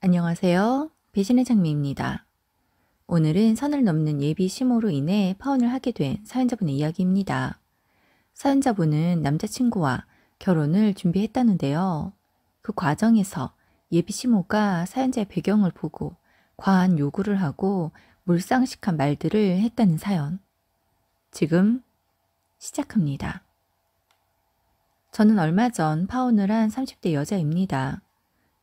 안녕하세요. 배신의 장미입니다. 오늘은 선을 넘는 예비 시모로 인해 파혼을 하게 된 사연자분의 이야기입니다. 사연자분은 남자친구와 결혼을 준비했다는데요. 그 과정에서 예비 시모가 사연자의 배경을 보고 과한 요구를 하고 몰상식한 말들을 했다는 사연. 지금 시작합니다. 저는 얼마 전 파혼을 한 30대 여자입니다.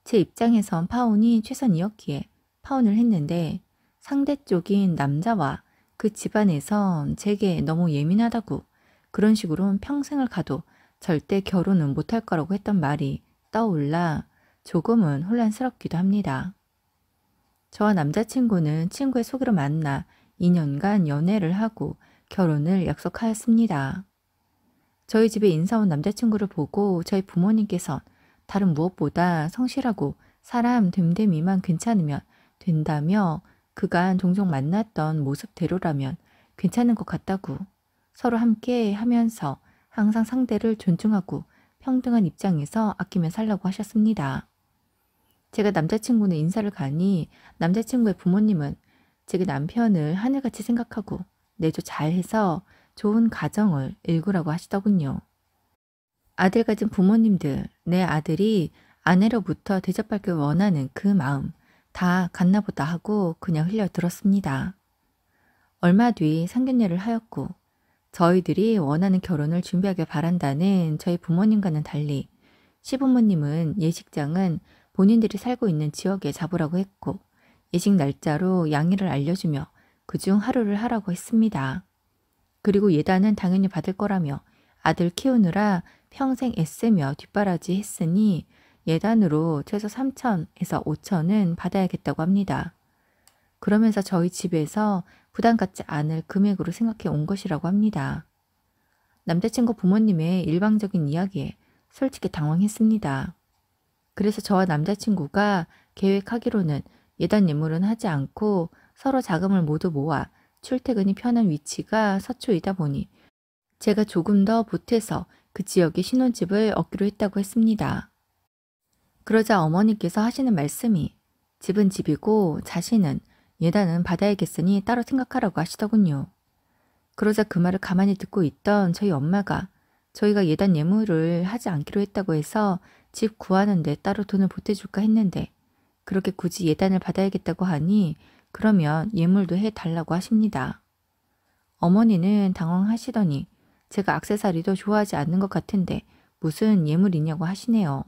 제 입장에선 파혼이 최선이었기에 파혼을 했는데 상대 쪽인 남자와 그 집안에선 제게 너무 예민하다고 그런 식으로 평생을 가도 절대 결혼은 못할 거라고 했던 말이 떠올라 조금은 혼란스럽기도 합니다. 저와 남자친구는 친구의 소개로 만나 2년간 연애를 하고 결혼을 약속하였습니다. 저희 집에 인사 온 남자친구를 보고 저희 부모님께선 다른 무엇보다 성실하고 사람 됨됨이만 괜찮으면 된다며 그간 종종 만났던 모습대로라면 괜찮은 것 같다고 서로 함께 하면서 항상 상대를 존중하고 평등한 입장에서 아끼며 살라고 하셨습니다. 제가 남자친구는 인사를 가니 남자친구의 부모님은 제가 남편을 하늘같이 생각하고 내조 잘해서 좋은 가정을 일구라고 하시더군요. 아들 가진 부모님들, 내 아들이 아내로부터 대접받길 원하는 그 마음 다 같나 보다 하고 그냥 흘려들었습니다. 얼마 뒤 상견례를 하였고 저희들이 원하는 결혼을 준비하길 바란다는 저희 부모님과는 달리 시부모님은 예식장은 본인들이 살고 있는 지역에 잡으라고 했고 예식 날짜로 양일을 알려주며 그중 하루를 하라고 했습니다. 그리고 예단은 당연히 받을 거라며 아들 키우느라 평생 애쓰며 뒷바라지 했으니 예단으로 최소 3천에서 5천은 받아야겠다고 합니다. 그러면서 저희 집에서 부담 갖지 않을 금액으로 생각해 온 것이라고 합니다. 남자친구 부모님의 일방적인 이야기에 솔직히 당황했습니다. 그래서 저와 남자친구가 계획하기로는 예단 예물은 하지 않고 서로 자금을 모두 모아 출퇴근이 편한 위치가 서초이다 보니 제가 조금 더 보태서 그 지역에 신혼집을 얻기로 했다고 했습니다. 그러자 어머니께서 하시는 말씀이 집은 집이고 자신은 예단은 받아야겠으니 따로 생각하라고 하시더군요. 그러자 그 말을 가만히 듣고 있던 저희 엄마가 저희가 예단 예물을 하지 않기로 했다고 해서 집 구하는데 따로 돈을 보태줄까 했는데 그렇게 굳이 예단을 받아야겠다고 하니 그러면 예물도 해달라고 하십니다. 어머니는 당황하시더니 제가 액세서리도 좋아하지 않는 것 같은데 무슨 예물이냐고 하시네요.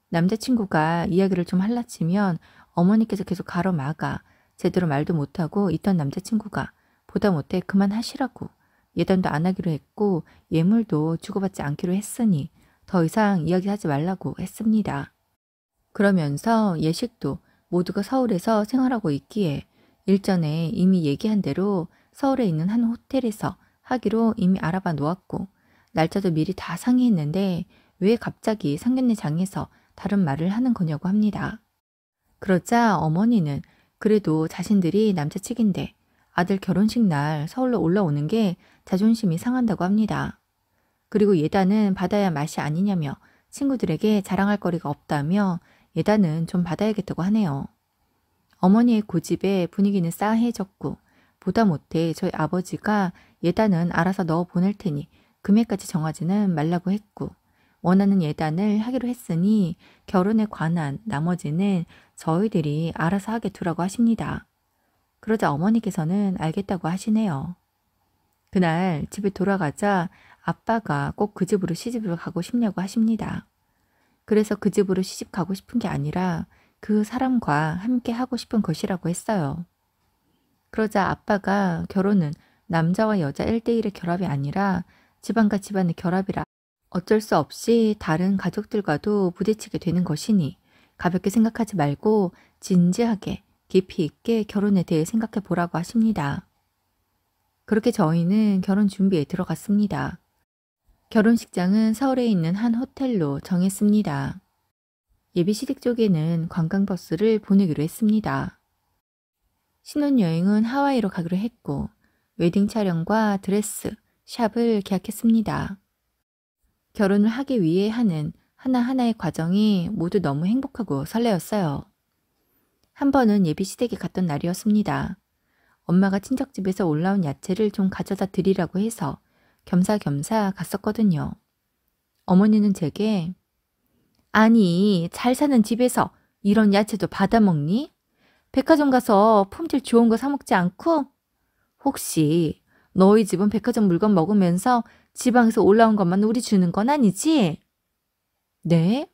남자친구가 이야기를 좀 할라치면 어머니께서 계속 가로막아 제대로 말도 못하고 있던 남자친구가 보다 못해 그만하시라고 예단도 안 하기로 했고 예물도 주고받지 않기로 했으니 더 이상 이야기하지 말라고 했습니다. 그러면서 예식도 모두가 서울에서 생활하고 있기에 일전에 이미 얘기한 대로 서울에 있는 한 호텔에서 하기로 이미 알아봐 놓았고 날짜도 미리 다 상의했는데 왜 갑자기 상견례장에서 다른 말을 하는 거냐고 합니다. 그러자 어머니는 그래도 자신들이 남자 측인데 아들 결혼식 날 서울로 올라오는 게 자존심이 상한다고 합니다. 그리고 예단은 받아야 맛이 아니냐며 친구들에게 자랑할 거리가 없다며 예단은 좀 받아야겠다고 하네요. 어머니의 고집에 분위기는 싸해졌고 보다 못해 저희 아버지가 예단은 알아서 넣어 보낼 테니 금액까지 정하지는 말라고 했고 원하는 예단을 하기로 했으니 결혼에 관한 나머지는 저희들이 알아서 하게 두라고 하십니다. 그러자 어머니께서는 알겠다고 하시네요. 그날 집에 돌아가자 아빠가 꼭 그 집으로 시집을 가고 싶냐고 하십니다. 그래서 그 집으로 시집 가고 싶은 게 아니라 그 사람과 함께 하고 싶은 것이라고 했어요. 그러자 아빠가 결혼은 남자와 여자 1대1의 결합이 아니라 집안과 집안의 결합이라 어쩔 수 없이 다른 가족들과도 부딪히게 되는 것이니 가볍게 생각하지 말고 진지하게 깊이 있게 결혼에 대해 생각해 보라고 하십니다. 그렇게 저희는 결혼 준비에 들어갔습니다. 결혼식장은 서울에 있는 한 호텔로 정했습니다. 예비시댁 쪽에는 관광버스를 보내기로 했습니다. 신혼여행은 하와이로 가기로 했고 웨딩 촬영과 드레스, 샵을 계약했습니다. 결혼을 하기 위해 하는 하나하나의 과정이 모두 너무 행복하고 설레었어요. 한 번은 예비 시댁에 갔던 날이었습니다. 엄마가 친척집에서 올라온 야채를 좀 가져다 드리라고 해서 겸사겸사 갔었거든요. 어머니는 제게 아니, 잘 사는 집에서 이런 야채도 받아먹니? 백화점 가서 품질 좋은 거 사 먹지 않고? 혹시 너희 집은 백화점 물건 먹으면서 지방에서 올라온 것만 우리 주는 건 아니지? 네?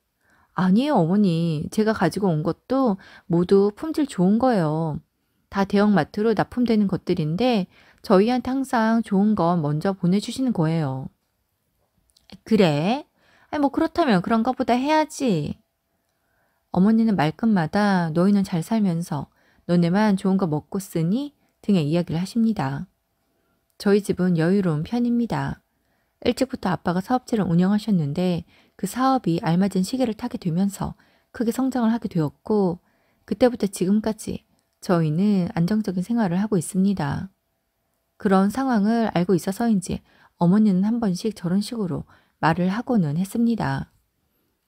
아니에요, 어머니. 제가 가지고 온 것도 모두 품질 좋은 거예요. 다 대형마트로 납품되는 것들인데 저희한테 항상 좋은 거 먼저 보내주시는 거예요. 그래? 아니, 뭐 그렇다면 그런 것보다 해야지. 어머니는 말끝마다 너희는 잘 살면서 너네만 좋은 거 먹고 쓰니 등의 이야기를 하십니다. 저희 집은 여유로운 편입니다. 일찍부터 아빠가 사업체를 운영하셨는데 그 사업이 알맞은 시기를 타게 되면서 크게 성장을 하게 되었고 그때부터 지금까지 저희는 안정적인 생활을 하고 있습니다. 그런 상황을 알고 있어서인지 어머니는 한 번씩 저런 식으로 말을 하고는 했습니다.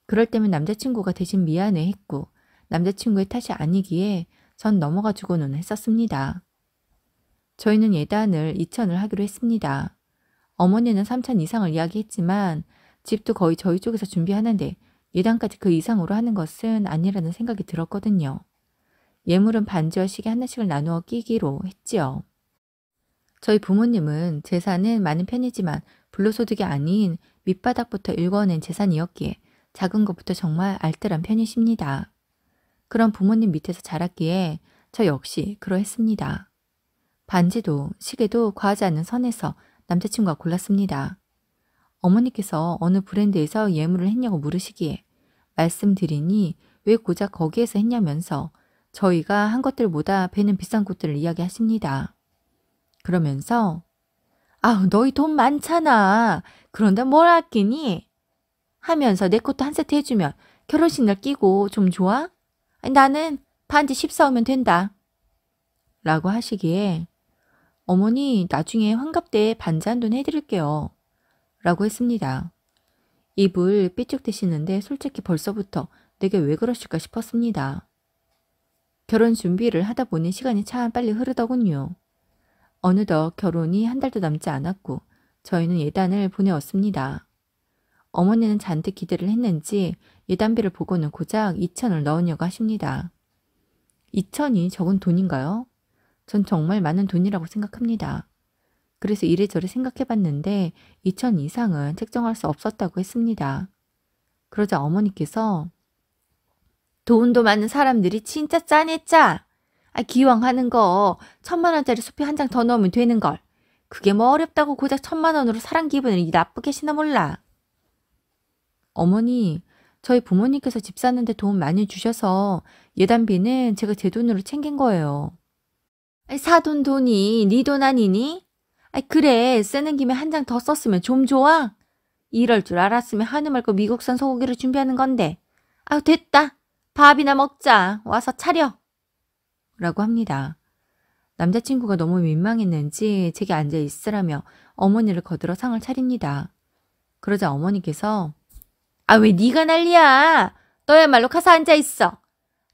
그럴 때면 남자친구가 대신 미안해 했고 남자친구의 탓이 아니기에 전 넘어가주고는 했었습니다. 저희는 예단을 2천을 하기로 했습니다. 어머니는 3천 이상을 이야기했지만 집도 거의 저희 쪽에서 준비하는데 예단까지 그 이상으로 하는 것은 아니라는 생각이 들었거든요. 예물은 반지와 시계 하나씩을 나누어 끼기로 했지요. 저희 부모님은 재산은 많은 편이지만 불로소득이 아닌 밑바닥부터 일궈낸 재산이었기에 작은 것부터 정말 알뜰한 편이십니다. 그런 부모님 밑에서 자랐기에 저 역시 그러했습니다. 반지도 시계도 과하지 않는 선에서 남자친구가 골랐습니다. 어머니께서 어느 브랜드에서 예물을 했냐고 물으시기에 말씀드리니 왜 고작 거기에서 했냐면서 저희가 한 것들보다 배는 비싼 곳들을 이야기하십니다. 그러면서 아우 너희 돈 많잖아. 그런데 뭘 아끼니? 하면서 내 것도 한 세트 해주면 결혼식 날 끼고 좀 좋아? 아니, 나는 반지 14오면 된다. 라고 하시기에 어머니 나중에 환갑 때 반지 한 돈 해드릴게요. 라고 했습니다. 입을 삐죽대시는데 솔직히 벌써부터 내게 왜 그러실까 싶었습니다. 결혼 준비를 하다 보니 시간이 참 빨리 흐르더군요. 어느덧 결혼이 한 달도 남지 않았고 저희는 예단을 보내었습니다. 어머니는 잔뜩 기대를 했는지 예단비를 보고는 고작 2천을 넣으려고 하십니다. 2천이 적은 돈인가요? 전 정말 많은 돈이라고 생각합니다. 그래서 이래저래 생각해봤는데 2천 이상은 책정할 수 없었다고 했습니다. 그러자 어머니께서 돈도 많은 사람들이 진짜 짜네 짜. 기왕 하는 거 1,000만 원짜리 수표 한 장 더 넣으면 되는 걸. 그게 뭐 어렵다고 고작 1,000만 원으로 사람 기분을 나쁘게 시나 몰라. 어머니, 저희 부모님께서 집 사는데 돈 많이 주셔서 예단비는 제가 제 돈으로 챙긴 거예요. 사돈 돈이 네 돈 아니니? 그래, 쓰는 김에 한 장 더 썼으면 좀 좋아? 이럴 줄 알았으면 한우 말고 미국산 소고기를 준비하는 건데. 아유, 됐다. 밥이나 먹자. 와서 차려. 라고 합니다. 남자친구가 너무 민망했는지 제게 앉아 있으라며 어머니를 거들어 상을 차립니다. 그러자 어머니께서 왜 네가 난리야? 너야말로 가서 앉아 있어.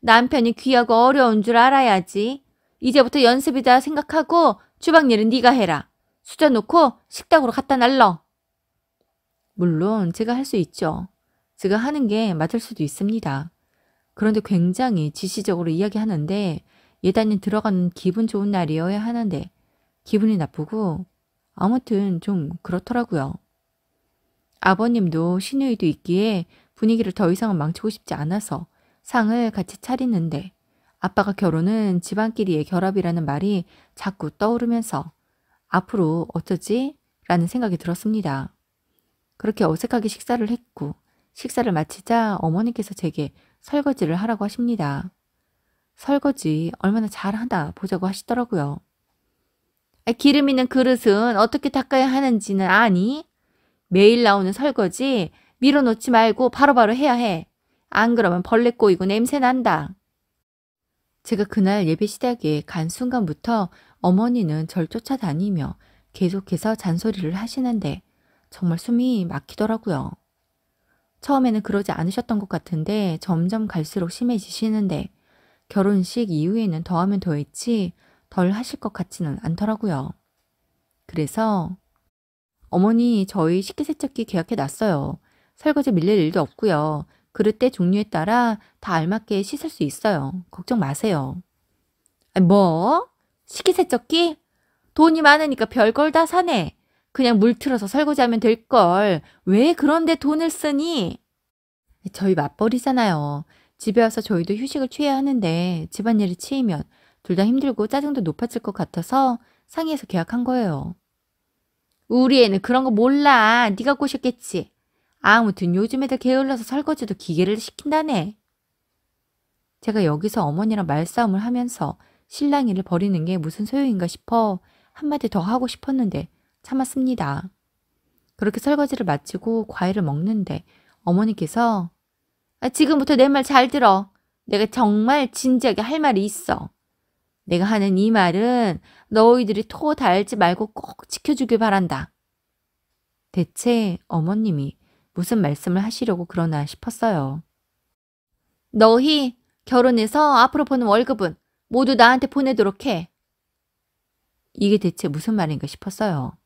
남편이 귀하고 어려운 줄 알아야지. 이제부터 연습이다 생각하고 주방 일은 네가 해라. 수저 놓고 식탁으로 갖다 날러. 물론 제가 할 수 있죠. 제가 하는 게 맞을 수도 있습니다. 그런데 굉장히 지시적으로 이야기하는데 예단이 들어가는 기분 좋은 날이어야 하는데 기분이 나쁘고 아무튼 좀 그렇더라고요. 아버님도 시누이도 있기에 분위기를 더 이상은 망치고 싶지 않아서 상을 같이 차리는데 아빠가 결혼은 집안끼리의 결합이라는 말이 자꾸 떠오르면서 앞으로 어쩌지? 라는 생각이 들었습니다. 그렇게 어색하게 식사를 했고 식사를 마치자 어머니께서 제게 설거지를 하라고 하십니다. 설거지 얼마나 잘하나 보자고 하시더라고요. 기름 있는 그릇은 어떻게 닦아야 하는지는 아니? 매일 나오는 설거지 밀어놓지 말고 바로바로 해야 해. 안 그러면 벌레 꼬이고 냄새 난다. 제가 그날 예배 시작에 간 순간부터 어머니는 절 쫓아다니며 계속해서 잔소리를 하시는데 정말 숨이 막히더라고요. 처음에는 그러지 않으셨던 것 같은데 점점 갈수록 심해지시는데 결혼식 이후에는 더하면 더했지 덜 하실 것 같지는 않더라고요. 그래서 어머니 저희 식기세척기 계약해 놨어요. 설거지 밀릴 일도 없고요. 그릇대 종류에 따라 다 알맞게 씻을 수 있어요. 걱정 마세요. 아니, 뭐? 식기세척기? 돈이 많으니까 별걸 다 사네. 그냥 물 틀어서 설거지하면 될걸. 왜 그런데 돈을 쓰니? 저희 맞벌이잖아요. 집에 와서 저희도 휴식을 취해야 하는데 집안일이 치이면 둘 다 힘들고 짜증도 높아질 것 같아서 상의해서 계약한 거예요. 우리 애는 그런 거 몰라. 네가 꼬셨겠지. 아무튼 요즘 애들 게을러서 설거지도 기계를 시킨다네. 제가 여기서 어머니랑 말싸움을 하면서 신랑 일을 버리는 게 무슨 소용인가 싶어 한마디 더 하고 싶었는데 참았습니다. 그렇게 설거지를 마치고 과일을 먹는데 어머니께서 지금부터 내 말 잘 들어. 내가 정말 진지하게 할 말이 있어. 내가 하는 이 말은 너희들이 토 달지 말고 꼭 지켜주길 바란다. 대체 어머님이 무슨 말씀을 하시려고 그러나 싶었어요. 너희 결혼해서 앞으로 버는 월급은 모두 나한테 보내도록 해. 이게 대체 무슨 말인가 싶었어요.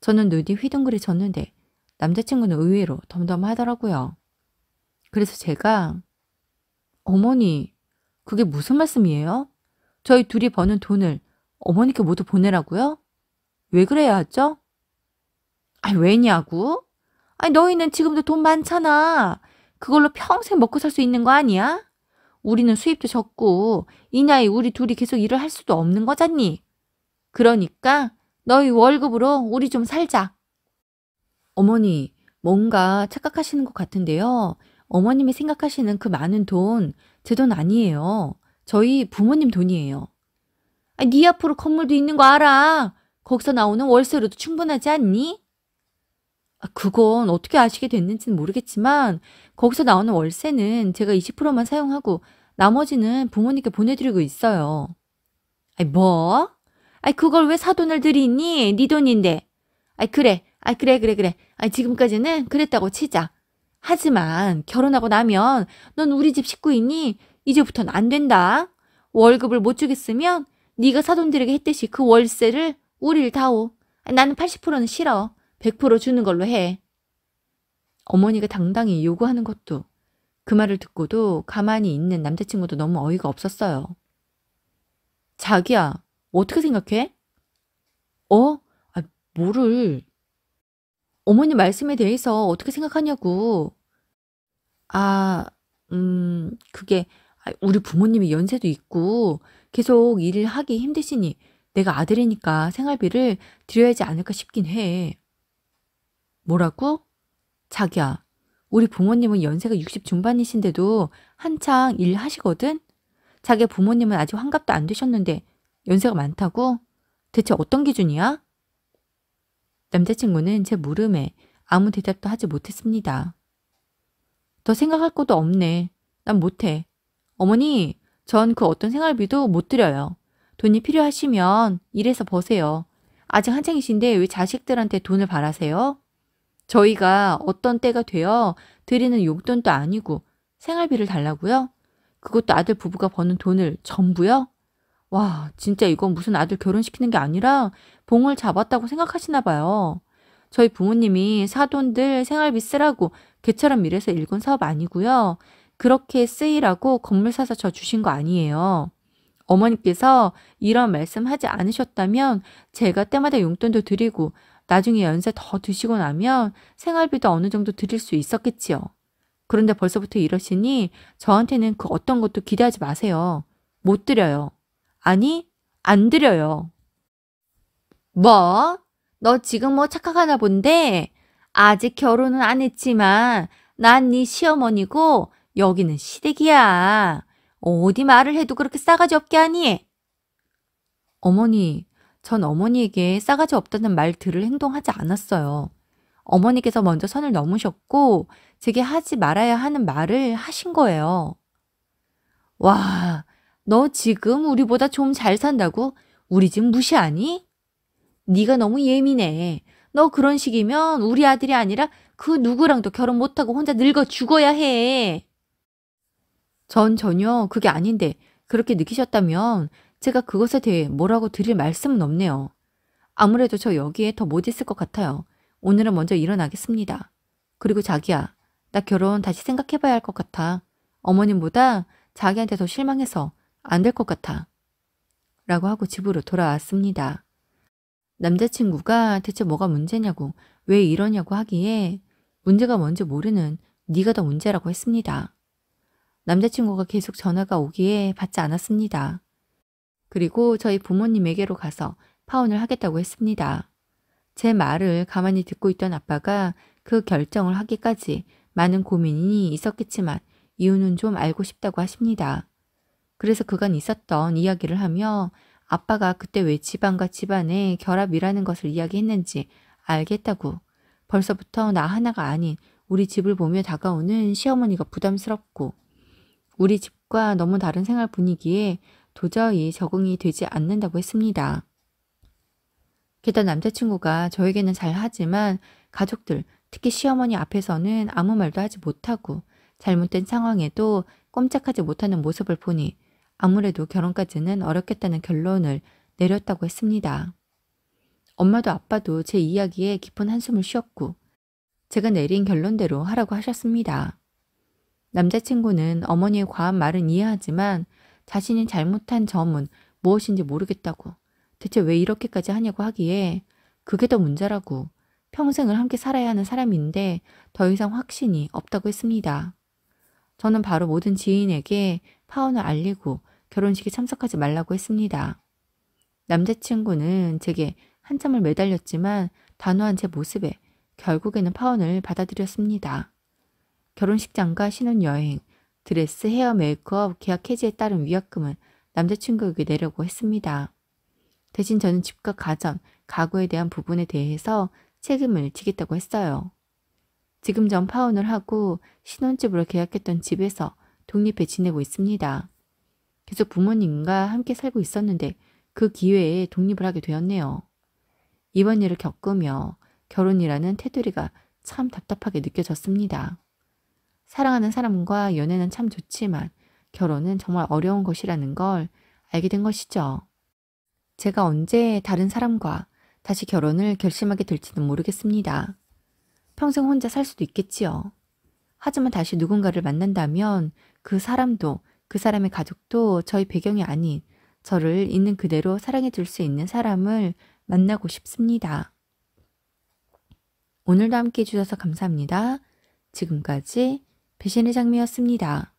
저는 눈이 휘둥그레졌는데 남자친구는 의외로 덤덤하더라고요. 그래서 제가 어머니 그게 무슨 말씀이에요? 저희 둘이 버는 돈을 어머니께 모두 보내라고요? 왜 그래야 하죠? 아니 왜냐고? 아니 너희는 지금도 돈 많잖아. 그걸로 평생 먹고 살 수 있는 거 아니야? 우리는 수입도 적고 이 나이 우리 둘이 계속 일을 할 수도 없는 거잖니. 그러니까 너희 월급으로 우리 좀 살자. 어머니 뭔가 착각하시는 것 같은데요. 어머님이 생각하시는 그 많은 돈 제 돈 아니에요. 저희 부모님 돈이에요. 아니, 네 앞으로 건물도 있는 거 알아. 거기서 나오는 월세로도 충분하지 않니? 그건 어떻게 아시게 됐는지는 모르겠지만 거기서 나오는 월세는 제가 20%만 사용하고 나머지는 부모님께 보내드리고 있어요. 아니 뭐? 아니 그걸 왜 사돈을 들이니? 네 돈인데. 아니 그래. 그래. 아니 지금까지는 그랬다고 치자. 하지만 결혼하고 나면 넌 우리 집 식구이니 이제부터는 안 된다. 월급을 못 주겠으면 네가 사돈들에게 했듯이 그 월세를 우릴 다오. 아니, 나는 80%는 싫어. 100% 주는 걸로 해. 어머니가 당당히 요구하는 것도 그 말을 듣고도 가만히 있는 남자친구도 너무 어이가 없었어요. 자기야, 어떻게 생각해? 뭐를? 어머니 말씀에 대해서 어떻게 생각하냐고. 그게 우리 부모님이 연세도 있고 계속 일을 하기 힘드시니 내가 아들이니까 생활비를 드려야지 않을까 싶긴 해. 뭐라고? 자기야, 우리 부모님은 연세가 60 중반이신데도 한창 일하시거든? 자기 부모님은 아직 환갑도 안 되셨는데 연세가 많다고? 대체 어떤 기준이야? 남자친구는 제 물음에 아무 대답도 하지 못했습니다. 더 생각할 것도 없네. 난 못해. 어머니, 전 그 어떤 생활비도 못 드려요. 돈이 필요하시면 일해서 버세요. 아직 한창이신데 왜 자식들한테 돈을 바라세요? 저희가 어떤 때가 되어 드리는 용돈도 아니고 생활비를 달라고요? 그것도 아들 부부가 버는 돈을 전부요? 와, 진짜 이건 무슨 아들 결혼시키는 게 아니라 봉을 잡았다고 생각하시나 봐요. 저희 부모님이 사돈들 생활비 쓰라고 개처럼 일해서 일군 사업 아니고요. 그렇게 쓰이라고 건물 사서 저 주신 거 아니에요. 어머니께서 이런 말씀하지 않으셨다면 제가 때마다 용돈도 드리고 나중에 연세 더 드시고 나면 생활비도 어느 정도 드릴 수 있었겠지요. 그런데 벌써부터 이러시니 저한테는 그 어떤 것도 기대하지 마세요. 못 드려요. 아니, 안 드려요. 뭐? 너 지금 뭐 착각하나 본데? 아직 결혼은 안 했지만 난 네 시어머니고 여기는 시댁이야. 어디 말을 해도 그렇게 싸가지 없게 하니? 어머니, 전 어머니에게 싸가지 없다는 말 들을 행동하지 않았어요. 어머니께서 먼저 선을 넘으셨고 제게 하지 말아야 하는 말을 하신 거예요. 와, 너 지금 우리보다 좀 잘 산다고 우리 집 무시하니? 네가 너무 예민해. 너 그런 식이면 우리 아들이 아니라 그 누구랑도 결혼 못하고 혼자 늙어 죽어야 해. 전 전혀 그게 아닌데 그렇게 느끼셨다면 제가 그것에 대해 뭐라고 드릴 말씀은 없네요. 아무래도 저 여기에 더 못 있을 것 같아요. 오늘은 먼저 일어나겠습니다. 그리고 자기야, 나 결혼 다시 생각해봐야 할 것 같아. 어머님보다 자기한테 더 실망해서 안 될 것 같아. 라고 하고 집으로 돌아왔습니다. 남자친구가 대체 뭐가 문제냐고, 왜 이러냐고 하기에 문제가 뭔지 모르는 네가 더 문제라고 했습니다. 남자친구가 계속 전화가 오기에 받지 않았습니다. 그리고 저희 부모님에게로 가서 파혼을 하겠다고 했습니다. 제 말을 가만히 듣고 있던 아빠가 그 결정을 하기까지 많은 고민이 있었겠지만 이유는 좀 알고 싶다고 하십니다. 그래서 그간 있었던 이야기를 하며 아빠가 그때 왜 집안과 집안의 결합이라는 것을 이야기했는지 알겠다고, 벌써부터 나 하나가 아닌 우리 집을 보며 다가오는 시어머니가 부담스럽고 우리 집과 너무 다른 생활 분위기에 도저히 적응이 되지 않는다고 했습니다. 게다가 남자친구가 저에게는 잘하지만 가족들, 특히 시어머니 앞에서는 아무 말도 하지 못하고 잘못된 상황에도 꼼짝하지 못하는 모습을 보니 아무래도 결혼까지는 어렵겠다는 결론을 내렸다고 했습니다. 엄마도 아빠도 제 이야기에 깊은 한숨을 쉬었고 제가 내린 결론대로 하라고 하셨습니다. 남자친구는 어머니의 과한 말은 이해하지만 자신이 잘못한 점은 무엇인지 모르겠다고, 대체 왜 이렇게까지 하냐고 하기에 그게 더 문제라고, 평생을 함께 살아야 하는 사람인데 더 이상 확신이 없다고 했습니다. 저는 바로 모든 지인에게 파혼을 알리고 결혼식에 참석하지 말라고 했습니다. 남자친구는 제게 한참을 매달렸지만 단호한 제 모습에 결국에는 파혼을 받아들였습니다. 결혼식장과 신혼여행, 드레스, 헤어, 메이크업, 계약 해지에 따른 위약금은 남자친구에게 내려고 했습니다. 대신 저는 집과 가전, 가구에 대한 부분에 대해서 책임을 지겠다고 했어요. 지금 전 파혼을 하고 신혼집으로 계약했던 집에서 독립해 지내고 있습니다. 계속 부모님과 함께 살고 있었는데 그 기회에 독립을 하게 되었네요. 이번 일을 겪으며 결혼이라는 테두리가 참 답답하게 느껴졌습니다. 사랑하는 사람과 연애는 참 좋지만 결혼은 정말 어려운 것이라는 걸 알게 된 것이죠. 제가 언제 다른 사람과 다시 결혼을 결심하게 될지는 모르겠습니다. 평생 혼자 살 수도 있겠지요. 하지만 다시 누군가를 만난다면 그 사람도 그 사람의 가족도 저희 배경이 아닌 저를 있는 그대로 사랑해 줄 수 있는 사람을 만나고 싶습니다. 오늘도 함께 해주셔서 감사합니다. 지금까지 배신의 장미였습니다.